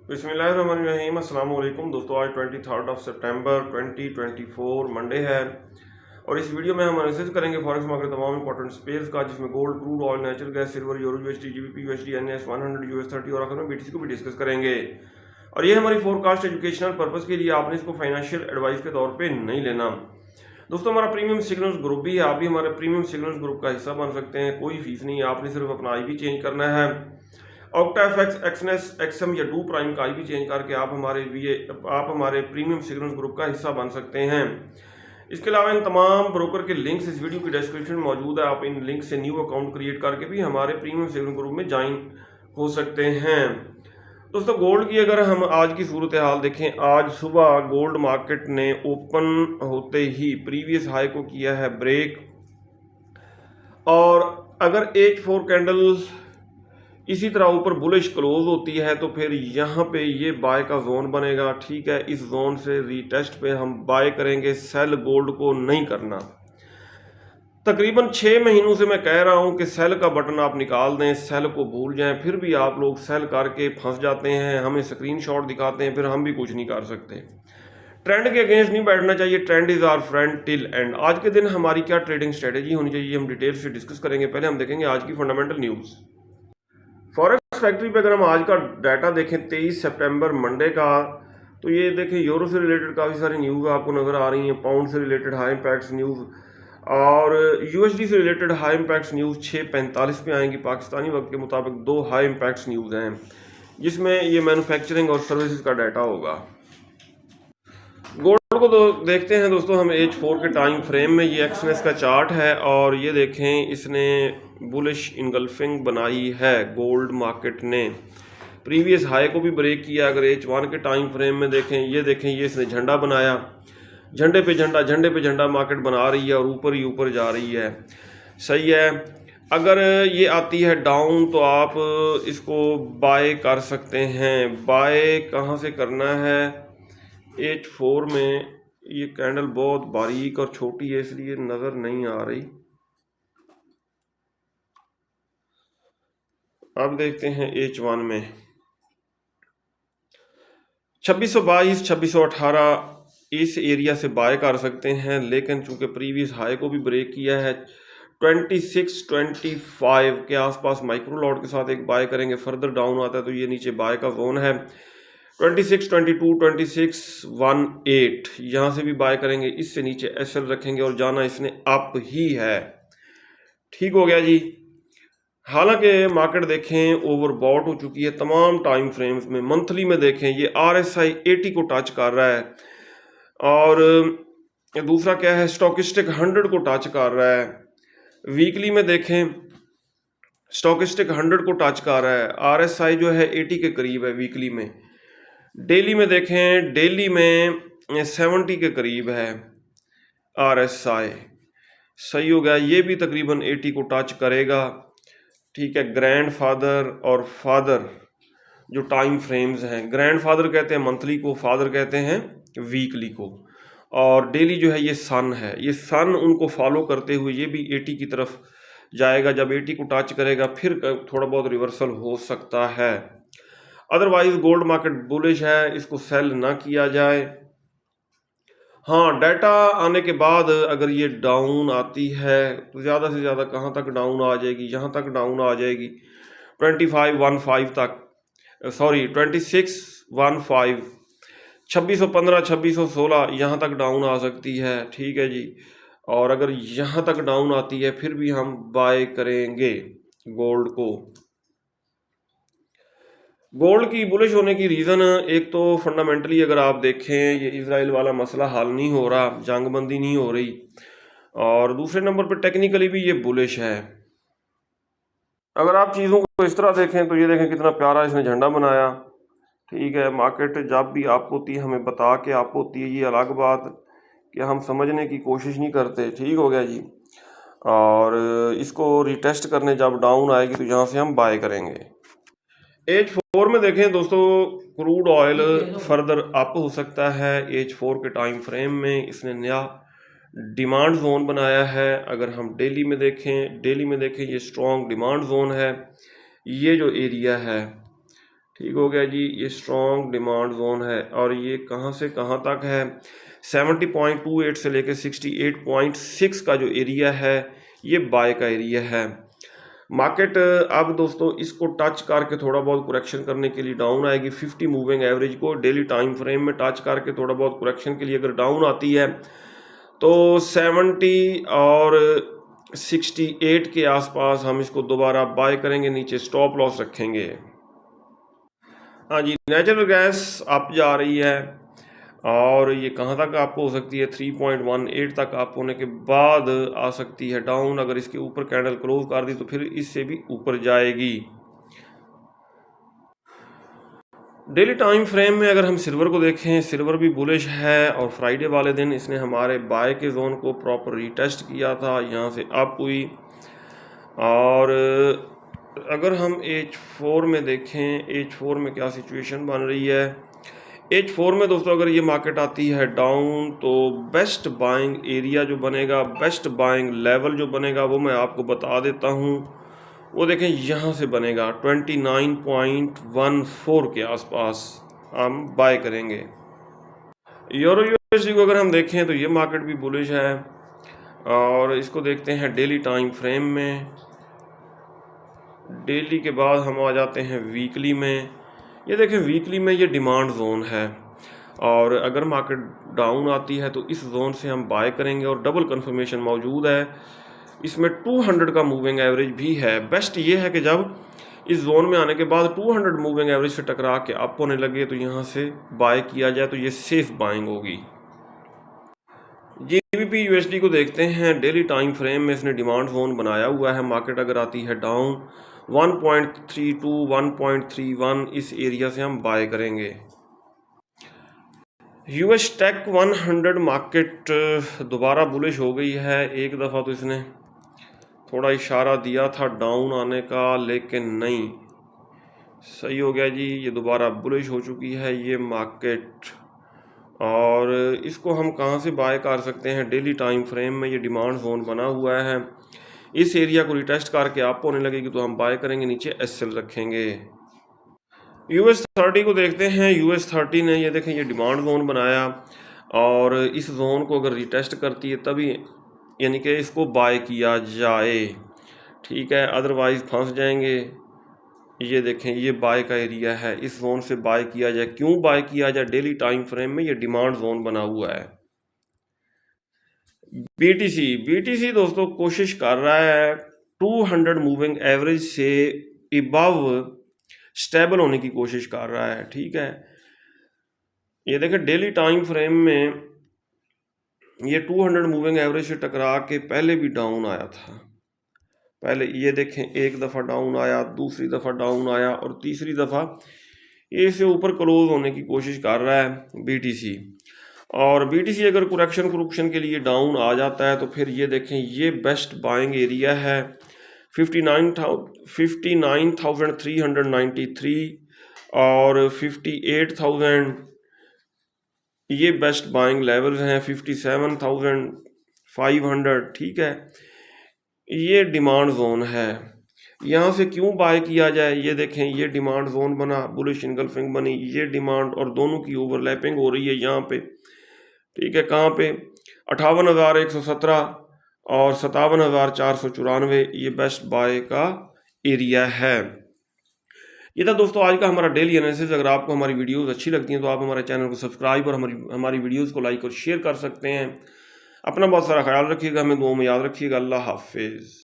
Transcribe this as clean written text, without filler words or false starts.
बिस्मिल्लाहिर्रहमानिर्रहीम। अस्सलाम वालेकुम दोस्तों, आज 23 सितंबर 2024 मंडे है और इस वीडियो में हम एनालिसिस करेंगे फॉरेक्स मार्केट तमाम इंपॉर्टेंट स्पेस का, जिसमें gold, crude oil, natural gas, silver, euro USD, GBP USD, NS 100, US 30 और आखिर में बीटीसी को भी डिस्कस करेंगे। और ये हमारी फोरकास्ट एजुकेशनल पर्पस के लिए, आपने इसको फाइनेंशियल एडवाइस के तौर पर नहीं लेना। दोस्तों, हमारा प्रीमियम सिग्नल्स ग्रुप भी है, आप भी हमारे प्रीमियम सिग्नल्स ग्रुप का हिस्सा बन सकते हैं। कोई फीस नहीं है, आपने सिर्फ अपना आईपी चेंज करना है। ऑक्टाफेक्स, एक्सनेस, एक्सएम या डू प्राइम का आईपी चेंज करके आप हमारे प्रीमियम सिग्नल्स ग्रुप का हिस्सा बन सकते हैं। इसके अलावा इन तमाम ब्रोकर के लिंक्स इस वीडियो की डिस्क्रिप्शन में मौजूद है। आप इन लिंक से न्यू अकाउंट क्रिएट करके भी हमारे प्रीमियम सिग्नल ग्रुप में ज्वाइन हो सकते हैं। दोस्तों, गोल्ड की अगर हम आज की सूरत हाल देखें, आज सुबह गोल्ड मार्केट ने ओपन होते ही प्रीवियस हाई को किया है ब्रेक, और अगर H4 कैंडल इसी तरह ऊपर बुलिश क्लोज होती है तो फिर यहाँ पे ये बाय का जोन बनेगा। ठीक है, इस जोन से रीटेस्ट पे हम बाय करेंगे, सेल गोल्ड को नहीं करना। तकरीबन 6 महीनों से मैं कह रहा हूँ कि सेल का बटन आप निकाल दें, सेल को भूल जाएं, फिर भी आप लोग सेल करके फंस जाते हैं, हमें स्क्रीनशॉट दिखाते हैं, फिर हम भी कुछ नहीं कर सकते। ट्रेंड के अगेंस्ट नहीं बैठना चाहिए, trend is our friend till end. आज के दिन हमारी क्या ट्रेडिंग स्ट्रेटेजी होनी चाहिए, हम डिटेल से डिस्कस करेंगे। पहले हम देखेंगे आज की फंडामेंटल न्यूज़। फॉरेक्स फैक्ट्री पे अगर हम आज का डाटा देखें 23 सितंबर मंडे का, तो ये देखें यूरो से रिलेटेड काफ़ी सारी न्यूज़ आपको नज़र आ रही हैं। पाउंड से रिलेटेड हाई इम्पैक्ट्स न्यूज़ और यूएसडी से रिलेटेड हाई इम्पैक्ट्स न्यूज़ 6:45 पे आएंगी पाकिस्तानी वक्त के मुताबिक। 2 हाई इम्पैक्ट्स न्यूज़ हैं जिसमें ये मैन्युफैक्चरिंग और सर्विसेज का डाटा होगा। गोल्ड को तो देखते हैं दोस्तों हम H4 के टाइम फ्रेम में। ये एक्सनेस का चार्ट है और ये देखें, इसने बुलिश इनगल्फिंग बनाई है गोल्ड मार्केट ने। प्रीवियस हाई को भी ब्रेक किया। अगर H1 के टाइम फ्रेम में देखें, ये इसने झंडा बनाया, झंडे पे झंडा मार्केट बना रही है और ऊपर ही ऊपर जा रही है। सही है, अगर ये आती है डाउन तो आप इसको बाय कर सकते हैं। बाय कहाँ से करना है? H4 में ये कैंडल बहुत बारीक और छोटी है इसलिए नज़र नहीं आ रही। अब देखते हैं H1 में 2622, 2618 इस एरिया से बाय कर सकते हैं, लेकिन चूंकि प्रीवियस हाई को भी ब्रेक किया है 2625 के आसपास माइक्रो लॉट के साथ एक बाय करेंगे। फर्दर डाउन आता है तो ये नीचे बाय का जोन है 2622, 2618 यहाँ से भी बाय करेंगे। इससे नीचे एसएल रखेंगे और जाना इसने अप ही है। ठीक हो गया जी। हालांकि मार्केट देखें ओवरबॉट हो चुकी है तमाम टाइम फ्रेम्स में। मंथली में देखें ये RSI 80 को टच कर रहा है और दूसरा क्या है, स्टॉकिस्टिक 100 को टच कर रहा है। वीकली में देखें स्टॉकिस्टिक 100 को टच कर रहा है, RSI जो है 80 के करीब है वीकली में। डेली में देखें, डेली में 70 के करीब है RSI। सही हो गया, ये भी तकरीबन 80 को टच करेगा। ठीक है, ग्रैंड फादर और फादर जो टाइम फ्रेम्स हैं, ग्रैंड फादर कहते हैं मंथली को, फादर कहते हैं वीकली को, और डेली जो है ये सन है। ये सन उनको फॉलो करते हुए ये भी 80 की तरफ जाएगा। जब 80 को टच करेगा फिर थोड़ा बहुत रिवर्सल हो सकता है। अदरवाइज गोल्ड मार्केट बुलिश है, इसको सेल ना किया जाए। हाँ, डाटा आने के बाद अगर ये डाउन आती है तो ज़्यादा से ज़्यादा कहाँ तक डाउन आ जाएगी? यहाँ तक डाउन आ जाएगी 2515 तक, सॉरी 2615, 2615, 2616 यहाँ तक डाउन आ सकती है। ठीक है जी, और अगर यहाँ तक डाउन आती है फिर भी हम बाय करेंगे गोल्ड को। गोल्ड की बुलिश होने की रीज़न एक तो फंडामेंटली अगर आप देखें ये इजराइल वाला मसला हल नहीं हो रहा, जंगबंदी नहीं हो रही, और दूसरे नंबर पर टेक्निकली भी ये बुलिश है। अगर आप चीज़ों को इस तरह देखें तो ये देखें कितना प्यारा इसने झंडा बनाया। ठीक है, मार्केट जब भी आप होती है हमें बता के आप होती है, ये अलग बात कि हम समझने की कोशिश नहीं करते। ठीक हो गया जी, और इसको रिटेस्ट करने जब डाउन आएगी तो यहाँ से हम बाय करेंगे। H4 में देखें दोस्तों, क्रूड ऑयल फर्दर अप हो सकता है। H4 के टाइम फ्रेम में इसने नया डिमांड जोन बनाया है। अगर हम डेली में देखें ये स्ट्रॉन्ग डिमांड जोन है, ये जो एरिया है। ठीक हो गया जी। ये स्ट्रॉन्ग डिमांड जोन है और ये कहाँ से कहाँ तक है, 70.28 से लेकर 68.6 का जो एरिया है ये बाय का एरिया है। मार्केट अब दोस्तों इसको टच करके थोड़ा बहुत करेक्शन करने के लिए डाउन आएगी। 50 मूविंग एवरेज को डेली टाइम फ्रेम में टच करके थोड़ा बहुत करेक्शन के लिए अगर डाउन आती है तो 70 और 68 के आसपास हम इसको दोबारा बाय करेंगे, नीचे स्टॉप लॉस रखेंगे। हाँ जी, नेचुरल गैस अप जा रही है और ये कहाँ तक अप हो सकती है, 3.18 तक अप होने के बाद आ सकती है डाउन। अगर इसके ऊपर कैंडल क्लोज कर दी तो फिर इससे भी ऊपर जाएगी। डेली टाइम फ्रेम में अगर हम सिल्वर को देखें, सिल्वर भी बुलिश है और फ्राइडे वाले दिन इसने हमारे बाय के जोन को प्रॉपर रीटेस्ट किया था, यहाँ से अप हुई। और अगर हम H4 में देखें, H4 में क्या सिचुएशन बन रही है, H4 में दोस्तों अगर ये मार्केट आती है डाउन तो बेस्ट बाइंग एरिया जो बनेगा, बेस्ट बाइंग लेवल जो बनेगा वो मैं आपको बता देता हूँ। वो देखें यहाँ से बनेगा 29.14 के आसपास हम बाय करेंगे। यूरो यूएसडी को अगर हम देखें तो ये मार्केट भी बुलिश है और इसको देखते हैं डेली टाइम फ्रेम में। डेली के बाद हम आ जाते हैं वीकली में। ये देखें वीकली में ये डिमांड जोन है और अगर मार्केट डाउन आती है तो इस जोन से हम बाय करेंगे और डबल कंफर्मेशन मौजूद है। इसमें 200 का मूविंग एवरेज भी है। बेस्ट ये है कि जब इस जोन में आने के बाद 200 मूविंग एवरेज से टकरा के अप होने लगे तो यहाँ से बाय किया जाए तो ये सेफ बाइंग होगी। जीबीपी यूएसडी को देखते हैं, डेली टाइम फ्रेम में इसने डिमांड जोन बनाया हुआ है। मार्केट अगर आती है डाउन 1.32 1.31 इस एरिया से हम बाय करेंगे। यूएस टेक 100 मार्केट दोबारा बुलिश हो गई है। एक दफ़ा तो इसने थोड़ा इशारा दिया था डाउन आने का, लेकिन नहीं, सही हो गया जी, ये दोबारा बुलिश हो चुकी है ये मार्केट। और इसको हम कहाँ से बाय कर सकते हैं, डेली टाइम फ्रेम में ये डिमांड जोन बना हुआ है। इस एरिया को रिटेस्ट करके अप होने लगेगी तो हम बाय करेंगे, नीचे एसएल रखेंगे। यूएस 30 को देखते हैं। यूएस 30 ने ये देखें ये डिमांड जोन बनाया और इस जोन को अगर रिटेस्ट करती है तभी यानी कि इसको बाय किया जाए, ठीक है, अदरवाइज फंस जाएंगे। ये देखें ये बाय का एरिया है, इस जोन से बाय किया जाए। क्यों बाय किया जाए, डेली टाइम फ्रेम में ये डिमांड जोन बना हुआ है। बीटीसी दोस्तों कोशिश कर रहा है 200 मूविंग एवरेज से इबव स्टेबल होने की कोशिश कर रहा है, ठीक है। ये देखें डेली टाइम फ्रेम में ये 200 मूविंग एवरेज से टकरा के पहले भी डाउन आया था। पहले ये देखें एक दफ़ा डाउन आया, दूसरी दफ़ा डाउन आया और तीसरी दफ़ा ये से ऊपर क्लोज होने की कोशिश कर रहा है बीटीसी। और बीटीसी अगर करेक्शन के लिए डाउन आ जाता है तो फिर ये देखें ये बेस्ट बाइंग एरिया है 59,393 और 58,000 ये बेस्ट बाइंग लेवल्स हैं। 57,500, ठीक है, ये डिमांड जोन है। यहाँ से क्यों बाय किया जाए, ये देखें ये डिमांड जोन बना, बुलिश इनगल्फिंग बनी, ये डिमांड और दोनों की ओवरलैपिंग हो रही है यहाँ पे, ठीक है। कहाँ पे 58,117 और 57,494 ये बेस्ट बाय का एरिया है। ये था दोस्तों आज का हमारा डेली एनालिसिस। अगर आपको हमारी वीडियोस अच्छी लगती हैं तो आप हमारे चैनल को सब्सक्राइब और हमारी वीडियोस को लाइक और शेयर कर सकते हैं। अपना बहुत सारा ख्याल रखिएगा, हमें दुआ में याद रखिएगा। अल्लाह हाफिज़।